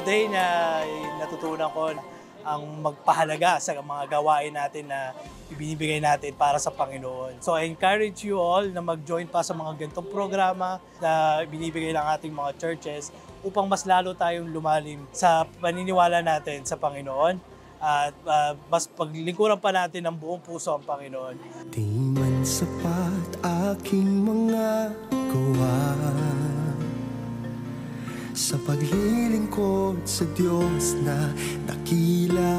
today na natutunan ko ang magpahalaga sa mga gawain natin na ibinibigay natin para sa Panginoon. So I encourage you all na mag-join pa sa mga ganitong programa na binibigay ng ating mga churches upang mas lalo tayong lumalim sa paniniwala natin sa Panginoon at mas paglingkuran pa natin ng buong puso ang Panginoon. Di man sapat aking mga gawa sa paglilingkod sa Diyos na dakila.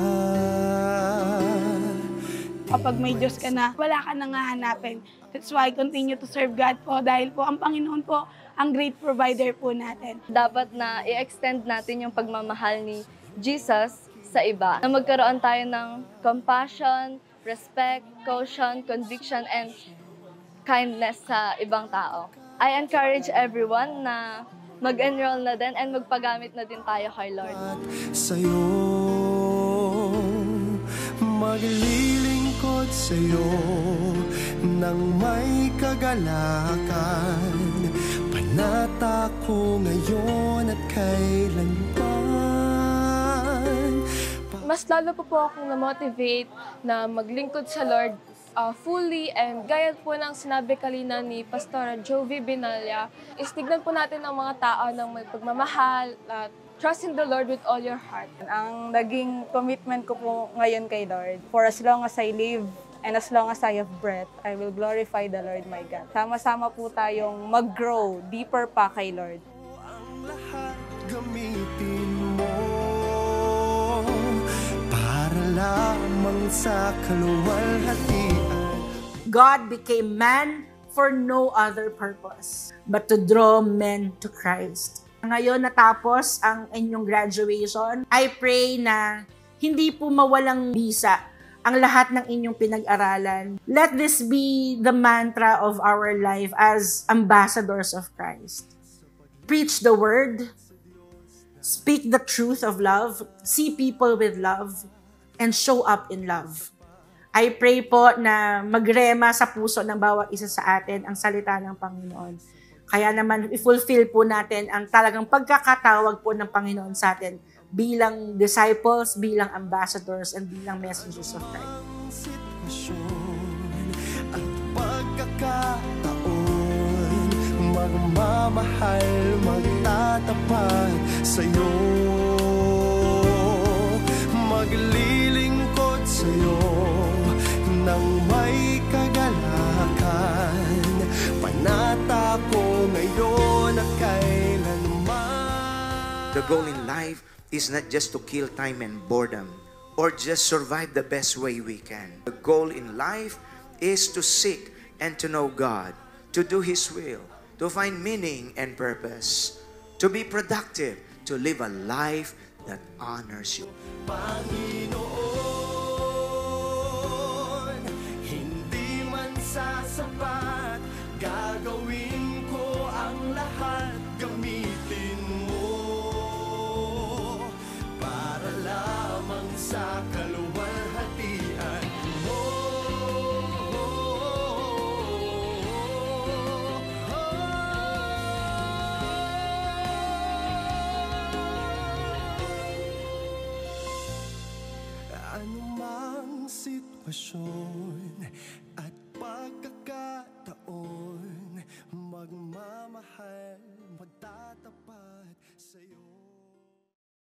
Kapag may Diyos ka na, wala ka nang hahanapin. That's why continue to serve God po dahil po ang Panginoon po ang great provider po natin. Dapat na i-extend natin yung pagmamahal ni Jesus sa iba. Na magkaroon tayo ng compassion, respect, caution, conviction, and kindness sa ibang tao. I encourage everyone na mag-enroll na din and magpagamit na din tayo kay Lord. Sa'yo, maglilingkod sa'yo nang may kagalakan. Panata ko ngayon at kailanman. Mas lalo po akong na-motivate na maglingkod sa Lord fully, and gaya po ng sinabi kanina ni Pastora Jovi Binalya, is tignan po natin ang mga tao ng may pagmamahal, trust in the Lord with all your heart. Ang naging commitment ko po ngayon kay Lord, for as long as I live and as long as I have breath, I will glorify the Lord my God. Sama-sama po tayong mag-grow deeper pa kay Lord. Ang lahat gamitin mo para lamang sa kaluwalhatian. God became man for no other purpose but to draw men to Christ. Ngayon natapos ang inyong graduation, I pray na hindi po mawalang bisa ang lahat ng inyong pinag-aralan. Let this be the mantra of our life as ambassadors of Christ. Preach the word, speak the truth of love, see people with love, and show up in love. I pray po na magrema sa puso ng bawat isa sa atin ang salita ng Panginoon. Kaya naman, i-fulfill po natin ang talagang pagkakatawag po ng Panginoon sa atin bilang disciples, bilang ambassadors, and bilang messengers of Christ. Sitwasyon at pagkakataon, magmamahal, magtatapat sa'yo, maglilingkod sa'yo nang may kagalakan. Panata ko ngayon at kailanman. The goal in life is not just to kill time and boredom or just survive the best way we can. The goal in life is to seek and to know God, to do His will, to find meaning and purpose, to be productive, to live a life that honors you. Panginoon, hindi man sasapat, gagawin ko ang lahat, gamitin mo para lamang sa kaluwalhatian mo. Anumang sitwasyon at pagkakataon, magmamahal, magtatapat sa'yo.